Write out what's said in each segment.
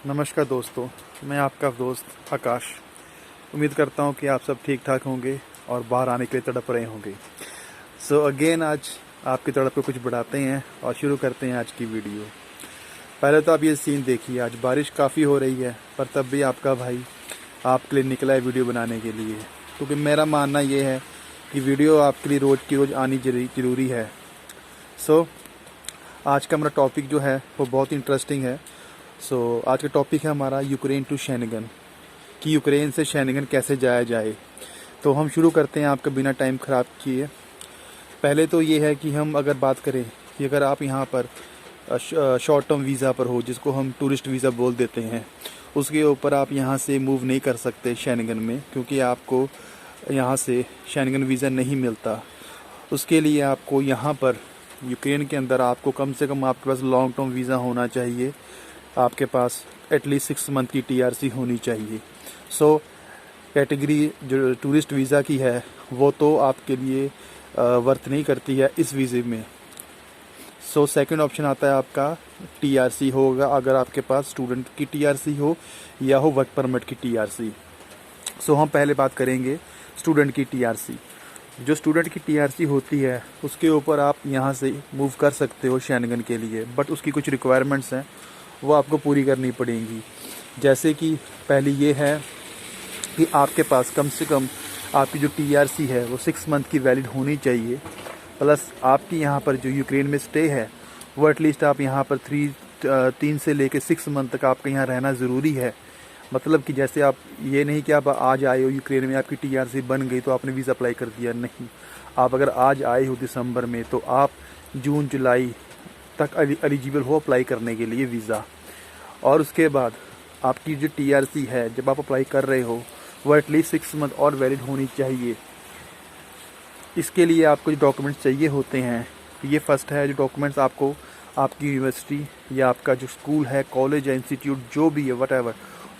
नमस्कार दोस्तों, मैं आपका दोस्त आकाश। उम्मीद करता हूँ कि आप सब ठीक ठाक होंगे और बाहर आने के लिए तड़प रहे होंगे। सो अगेन आज आपकी तड़प को कुछ बढ़ाते हैं और शुरू करते हैं आज की वीडियो। पहले तो आप ये सीन देखिए, आज बारिश काफ़ी हो रही है पर तब भी आपका भाई आपके लिए निकला है वीडियो बनाने के लिए, क्योंकि मेरा मानना ये है कि वीडियो आपके लिए रोज़ की रोज़ आनी ज़रूरी है। सो आज का हमारा टॉपिक जो है वो बहुत इंटरेस्टिंग है। आज का टॉपिक है हमारा यूक्रेन टू शेनिगन, कि यूक्रेन से शेनिगन कैसे जाया जाए। तो हम शुरू करते हैं आपका बिना टाइम ख़राब किए। पहले तो ये है कि हम अगर बात करें कि अगर आप यहाँ पर शॉर्ट टर्म वीज़ा पर हो, जिसको हम टूरिस्ट वीज़ा बोल देते हैं, उसके ऊपर आप यहाँ से मूव नहीं कर सकते शेनिगन में, क्योंकि आपको यहाँ से शेनिगन वीज़ा नहीं मिलता। उसके लिए आपको यहाँ पर यूक्रेन के अंदर आपको कम से कम आपके पास लॉन्ग टर्म वीज़ा होना चाहिए, आपके पास एटलीस्ट 6 मंथ की टीआरसी होनी चाहिए। कैटेगरी जो टूरिस्ट वीज़ा की है वो तो आपके लिए वर्थ नहीं करती है इस वीज़े में। सेकंड ऑप्शन आता है आपका टीआरसी होगा, अगर आपके पास स्टूडेंट की टीआरसी हो या हो वर्क परमिट की टीआरसी। हम पहले बात करेंगे स्टूडेंट की टीआरसी। जो स्टूडेंट की टीआरसी होती है उसके ऊपर आप यहाँ से मूव कर सकते हो शेनिगन के लिए, बट उसकी कुछ रिक्वायरमेंट्स हैं वो आपको पूरी करनी पड़ेंगी। जैसे कि पहली ये है कि आपके पास कम से कम आपकी जो टीआरसी है वो 6 मंथ की वैलिड होनी चाहिए, प्लस आपकी यहाँ पर जो यूक्रेन में स्टे है वो एटलीस्ट आप यहाँ पर 3 से लेकर 6 मंथ तक आपके यहाँ रहना ज़रूरी है। मतलब कि जैसे आप ये नहीं कि आप आज आए हो यूक्रेन में, आपकी टीआरसी बन गई तो आपने वीज़ा अप्लाई कर दिया, नहीं। आप अगर आज आए हो दिसंबर में तो आप जून जुलाई तक एलिजिबल हो अप्लाई करने के लिए वीज़ा। और उसके बाद आपकी जो टीआरसी है जब आप अप्लाई कर रहे हो वो एटलीस्ट 6 मंथ और वैलिड होनी चाहिए। इसके लिए आपको जो डॉक्यूमेंट्स चाहिए होते हैं, ये फर्स्ट है जो डॉक्यूमेंट्स आपको आपकी यूनिवर्सिटी या आपका जो स्कूल है, कॉलेज या इंस्टीट्यूट जो भी है वटएवर,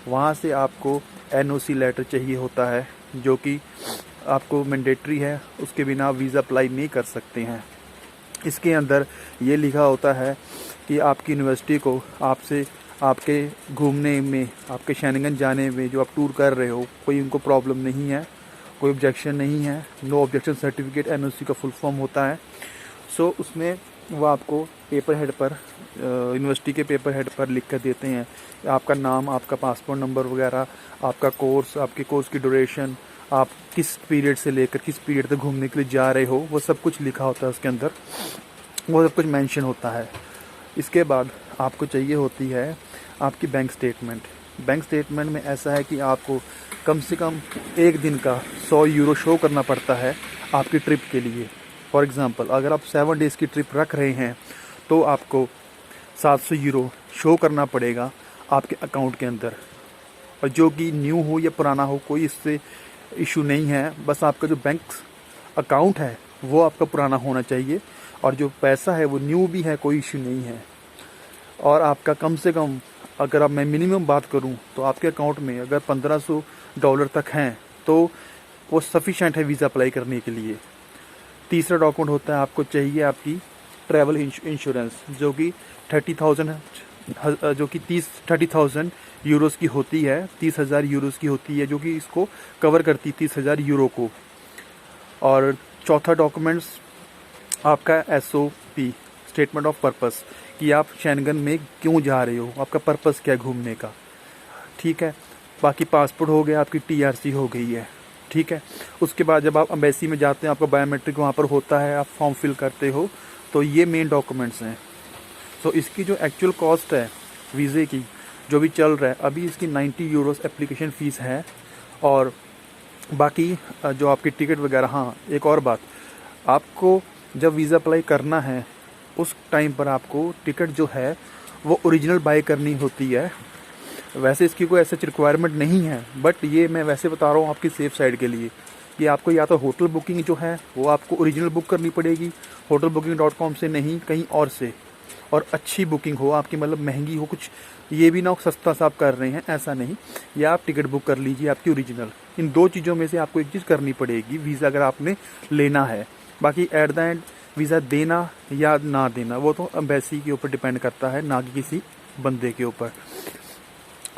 वहाँ से आपको एनओसी लेटर चाहिए होता है, जो कि आपको मैंडेटरी है, उसके बिना आप वीज़ा अप्लाई नहीं कर सकते हैं। इसके अंदर ये लिखा होता है कि आपकी यूनिवर्सिटी को आपसे आपके घूमने में, आपके शेनिगन जाने में जो आप टूर कर रहे हो, कोई उनको प्रॉब्लम नहीं है, कोई ऑब्जेक्शन नहीं है। नो ऑब्जेक्शन सर्टिफिकेट एनओसी का फुल फॉर्म होता है। उसमें वो आपको पेपर हेड पर, यूनिवर्सिटी के पेपर हेड पर लिख कर देते हैं आपका नाम, आपका पासपोर्ट नंबर वगैरह, आपका कोर्स, आपके कोर्स की ड्यूरेशन, आप किस पीरियड से लेकर किस पीरियड तक घूमने के लिए जा रहे हो, वो सब कुछ लिखा होता है उसके अंदर, वो सब कुछ मेंशन होता है। इसके बाद आपको चाहिए होती है आपकी बैंक स्टेटमेंट। बैंक स्टेटमेंट में ऐसा है कि आपको कम से कम एक दिन का 100 यूरो शो करना पड़ता है आपकी ट्रिप के लिए। फॉर एग्ज़ाम्पल अगर आप 7 डेज़ की ट्रिप रख रहे हैं तो आपको 700 यूरो शो करना पड़ेगा आपके अकाउंट के अंदर। और जो कि न्यू हो या पुराना हो, कोई इससे इशू नहीं है, बस आपका जो बैंक अकाउंट है वो आपका पुराना होना चाहिए और जो पैसा है वो न्यू भी है, कोई इशू नहीं है। और आपका कम से कम, अगर अब मैं मिनिमम बात करूं तो आपके अकाउंट में अगर $1500 तक हैं तो वो सफिशेंट है वीज़ा अप्लाई करने के लिए। तीसरा डॉक्यूमेंट होता है, आपको चाहिए आपकी ट्रैवल इंश्योरेंस, जो कि 30,000 यूरोस की होती है, 30,000 यूरोस की होती है, जो कि इसको कवर करती 30,000 यूरो को। और चौथा डॉक्यूमेंट्स आपका एसओपी, स्टेटमेंट ऑफ पर्पस, कि आप शेनिगन में क्यों जा रहे हो, आपका पर्पस क्या है घूमने का। ठीक है, बाकी पासपोर्ट हो गया, आपकी टीआरसी हो गई है। ठीक है, उसके बाद जब आप एम्बेसी में जाते हैं, आपका बायोमेट्रिक वहाँ पर होता है, आप फॉर्म फिल करते हो, तो ये मेन डॉक्यूमेंट्स हैं। इसकी जो एक्चुअल कॉस्ट है वीज़े की, जो भी चल रहा है अभी, इसकी 90 यूरोस एप्लीकेशन फ़ीस है। और बाकी जो आपकी टिकट वगैरह, हाँ एक और बात, आपको जब वीज़ा अप्लाई करना है उस टाइम पर आपको टिकट जो है वो ओरिजिनल बाय करनी होती है। वैसे इसकी कोई ऐसा रिक्वायरमेंट नहीं है, बट ये मैं वैसे बता रहा हूँ आपकी सेफ साइड के लिए कि आपको या तो होटल बुकिंग जो है वो आपको ओरिजिनल बुक करनी पड़ेगी, hotelbooking.com से नहीं, कहीं और से, और अच्छी बुकिंग हो आपकी, मतलब महंगी हो, कुछ ये भी ना हो सस्ता सा आप कर रहे हैं, ऐसा नहीं। या आप टिकट बुक कर लीजिए आपकी ओरिजिनल। इन 2 चीज़ों में से आपको एक चीज़ करनी पड़ेगी वीज़ा अगर आपने लेना है। बाकी एट द एंड वीज़ा देना या ना देना वो तो एम्बेसी के ऊपर डिपेंड करता है, ना कि किसी बंदे के ऊपर।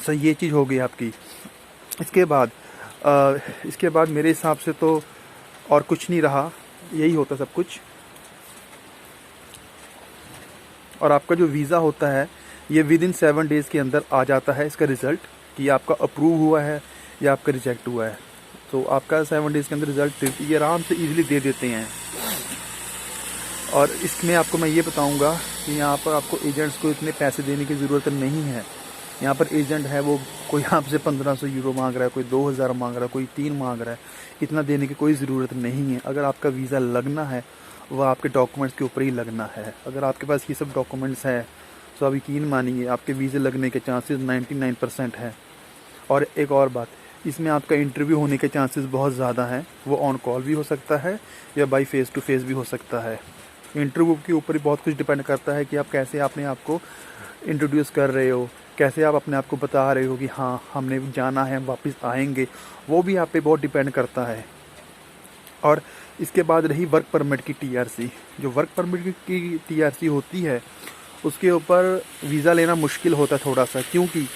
सो ये चीज़ हो गई आपकी। इसके बाद मेरे हिसाब से तो और कुछ नहीं रहा, यही होता सब कुछ। और आपका जो वीज़ा होता है ये विद इन 7 डेज़ के अंदर आ जाता है इसका रिज़ल्ट कि आपका अप्रूव हुआ है या आपका रिजेक्ट हुआ है। तो आपका 7 डेज़ के अंदर रिज़ल्ट ये आराम से ईजिली दे देते हैं। और इसमें आपको मैं ये बताऊंगा कि यहाँ पर आपको एजेंट्स को इतने पैसे देने की ज़रूरत नहीं है। यहाँ पर एजेंट है वो कोई आपसे 1500 यूरो मांग रहा है, कोई 2000 मांग रहा है, कोई 3 मांग रहा है, इतना देने की कोई ज़रूरत नहीं है। अगर आपका वीज़ा लगना है वह आपके डॉक्यूमेंट्स के ऊपर ही लगना है। अगर आपके पास ये सब डॉक्यूमेंट्स हैं तो आप यकीन मानिए आपके वीज़े लगने के चांसेस 99% हैं। और एक और बात, इसमें आपका इंटरव्यू होने के चांसेस बहुत ज़्यादा हैं। वो ऑन कॉल भी हो सकता है या बाई फेस टू फेस भी हो सकता है। इंटरव्यू के ऊपर ही बहुत कुछ डिपेंड करता है कि आप कैसे अपने आप को इंट्रोड्यूस कर रहे हो, कैसे आप अपने आप को बता रहे हो कि हाँ हमने जाना है, हम वापस आएंगे, वो भी आप पे बहुत डिपेंड करता है। और इसके बाद रही वर्क परमिट की टीआरसी। जो वर्क परमिट की टीआरसी होती है उसके ऊपर वीज़ा लेना मुश्किल होता है थोड़ा सा, क्योंकि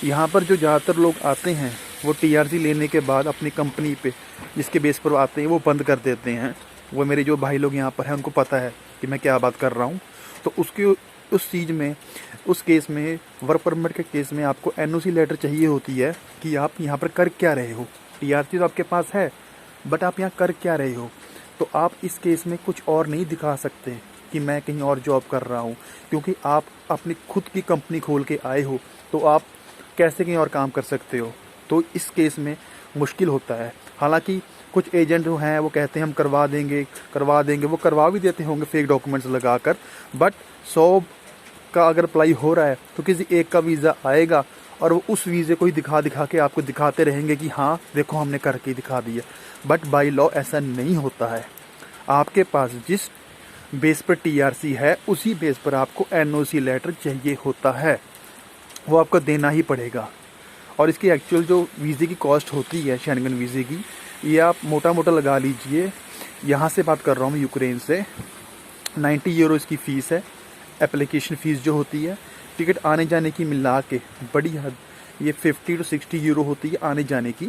यहाँ पर जो ज़्यादातर लोग आते हैं वो टीआरसी लेने के बाद अपनी कंपनी पे जिसके बेस पर आते हैं वो बंद कर देते हैं। वो मेरे जो भाई लोग यहाँ पर हैं उनको पता है कि मैं क्या बात कर रहा हूँ। तो उस केस में वर्क परमिट के केस में आपको एनओसी लेटर चाहिए होती है कि आप यहाँ पर कर क्या रहे हो। टीआरसी तो आपके पास है बट आप यहाँ कर क्या रहे हो। तो आप इस केस में कुछ और नहीं दिखा सकते कि मैं कहीं और जॉब कर रहा हूँ, क्योंकि आप अपनी खुद की कंपनी खोल के आए हो तो आप कैसे कहीं और काम कर सकते हो। तो इस केस में मुश्किल होता है। हालांकि कुछ एजेंट जो हैं वो कहते हैं हम करवा देंगे, वो करवा भी देते होंगे फेक डॉक्यूमेंट्स लगाकर, बट 100 का अगर अप्लाई हो रहा है तो किसी एक का वीज़ा आएगा और वो उस वीज़े को ही दिखा के आपको दिखाते रहेंगे कि हाँ देखो हमने करके दिखा दिया। बट बाय लॉ ऐसा नहीं होता है। आपके पास जिस बेस पर टीआरसी है उसी बेस पर आपको एनओसी लेटर चाहिए होता है, वो आपको देना ही पड़ेगा। और इसकी एक्चुअल जो वीज़े की कॉस्ट होती है शेंगन वीज़े की, ये आप मोटा मोटा लगा लीजिए, यहाँ से बात कर रहा हूँ मैं यूक्रेन से, 90 यूरो इसकी फ़ीस है। एप्लीकेशन फ़ीस जो होती है टिकट आने जाने की मिला के बड़ी हद ये 50 to 60 यूरो होती है आने जाने की।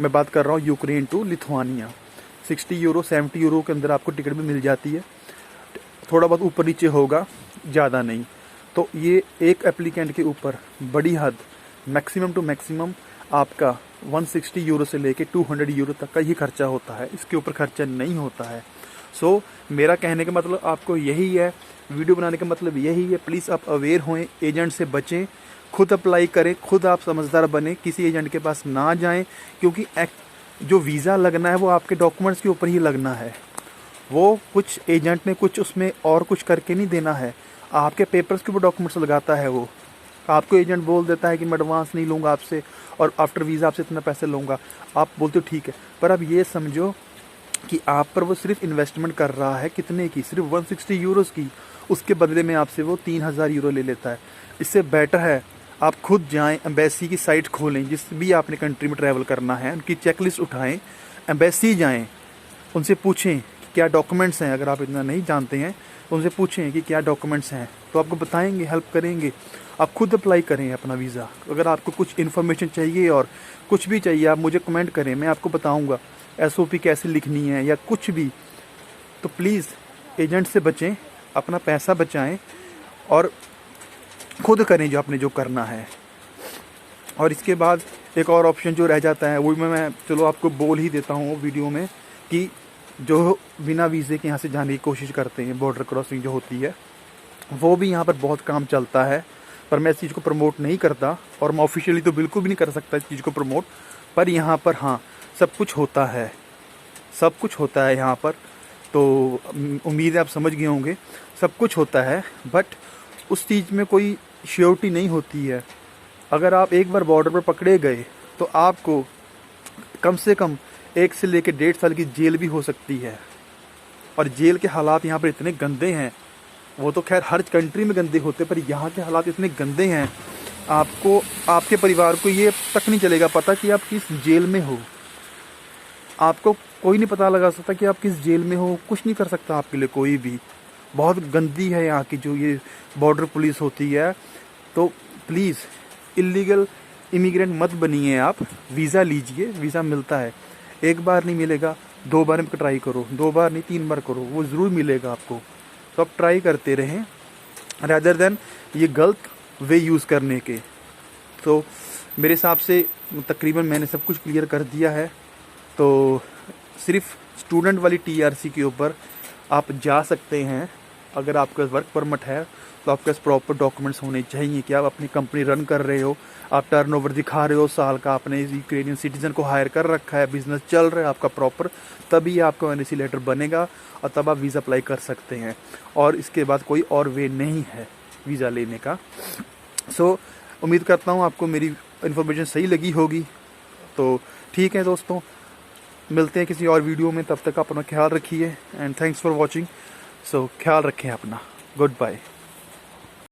मैं बात कर रहा हूँ Ukraine to Lithuania, 60 euro 70 euro के अंदर आपको टिकट भी मिल जाती है। थोड़ा बहुत ऊपर नीचे होगा, ज़्यादा नहीं। तो ये एक एप्लीकेंट के ऊपर बड़ी हद मैक्सिमम टू मैक्सिमम आपका 160 यूरो से लेके 200 यूरो तक का ही खर्चा होता है, इसके ऊपर खर्चा नहीं होता है। सो मेरा कहने का मतलब आपको यही है, वीडियो बनाने का मतलब यही है, प्लीज़ आप अवेयर होएं, एजेंट से बचें, खुद अप्लाई करें, खुद आप समझदार बने, किसी एजेंट के पास ना जाएं, क्योंकि जो वीज़ा लगना है वो आपके डॉक्यूमेंट्स के ऊपर ही लगना है। वो कुछ एजेंट ने कुछ उसमें और कुछ करके नहीं देना है, आपके पेपर्स के ऊपर डॉक्यूमेंट्स लगाता है वो। आपको एजेंट बोल देता है कि मैं एडवांस नहीं लूँगा आपसे और आफ्टर वीज़ा आपसे इतना पैसे लूँगा, आप बोलते हो ठीक है, पर अब ये समझो कि आप पर वो सिर्फ इन्वेस्टमेंट कर रहा है कितने की, सिर्फ 160 यूरोज़ की, उसके बदले में आपसे वो 3000 यूरो ले लेता है। इससे बेटर है आप खुद जाएं, एम्बेसी की साइट खोलें, जिस भी आपने कंट्री में ट्रैवल करना है उनकी चेकलिस्ट उठाएं, एम्बेसी जाएं, उनसे पूछें कि क्या डॉक्यूमेंट्स हैं। अगर आप इतना नहीं जानते हैं तो उनसे पूछें कि क्या डॉक्यूमेंट्स हैं, तो आपको बताएंगे, हेल्प करेंगे। आप खुद अप्लाई करें अपना वीज़ा। अगर आपको कुछ इन्फॉर्मेशन चाहिए और कुछ भी चाहिए आप मुझे कमेंट करें, मैं आपको बताऊँगा SOP कैसे लिखनी है या कुछ भी। तो प्लीज़ एजेंट से बचें, अपना पैसा बचाएं और खुद करें जो आपने जो करना है। और इसके बाद एक और ऑप्शन जो रह जाता है वो मैं चलो आपको बोल ही देता हूँ वीडियो में, कि जो बिना वीज़े के यहाँ से जाने की कोशिश करते हैं, बॉर्डर क्रॉसिंग जो होती है, वो भी यहाँ पर बहुत काम चलता है। पर मैं इस चीज़ को प्रमोट नहीं करता और मैं ऑफिशियली तो बिल्कुल भी नहीं कर सकता इस चीज़ को प्रमोट, पर यहाँ पर हाँ सब कुछ होता है, सब कुछ होता है यहाँ पर। तो उम्मीद है आप समझ गए होंगे, सब कुछ होता है, बट उस चीज़ में कोई श्योरिटी नहीं होती है। अगर आप एक बार बॉर्डर पर पकड़े गए तो आपको कम से कम 1 से लेकर 1.5 साल की जेल भी हो सकती है। और जेल के हालात यहाँ पर इतने गंदे हैं, वो तो खैर हर कंट्री में गंदे होते, पर यहाँ के हालात इतने गंदे हैं, आपको आपके परिवार को ये तक नहीं चलेगा पता कि आप किस जेल में हो। आपको कोई नहीं पता लगा सकता कि आप किस जेल में हो, कुछ नहीं कर सकता आपके लिए कोई भी। बहुत गंदी है यहाँ की जो ये बॉर्डर पुलिस होती है। तो प्लीज़ इल्लीगल इमिग्रेंट मत बनिए आप, वीज़ा लीजिए, वीज़ा मिलता है, एक बार नहीं मिलेगा, 2 बार में ट्राई करो, 2 बार नहीं 3 बार करो, वो ज़रूर मिलेगा आपको। तो आप ट्राई करते रहें रादर देन ये गलत वे यूज़ करने के। तो मेरे हिसाब से तकरीबन मैंने सब कुछ क्लियर कर दिया है। तो सिर्फ स्टूडेंट वाली TRC के ऊपर आप जा सकते हैं। अगर आपके पास वर्क परमिट है तो आपके पास प्रॉपर डॉक्यूमेंट्स होने चाहिए कि आप अपनी कंपनी रन कर रहे हो, आप टर्नओवर दिखा रहे हो साल का, आपने यूक्रेनियन सिटीजन को हायर कर रखा है, बिजनेस चल रहा है आपका प्रॉपर, तभी आपका NOC लेटर बनेगा और तब आप वीज़ा अप्लाई कर सकते हैं। और इसके बाद कोई और वे नहीं है वीज़ा लेने का। सो उम्मीद करता हूँ आपको मेरी इन्फॉर्मेशन सही लगी होगी। तो ठीक है दोस्तों, मिलते हैं किसी और वीडियो में, तब तक अपना ख्याल रखिए एंड थैंक्स फॉर वॉचिंग। सो ख्याल रखें अपना, गुड बाय।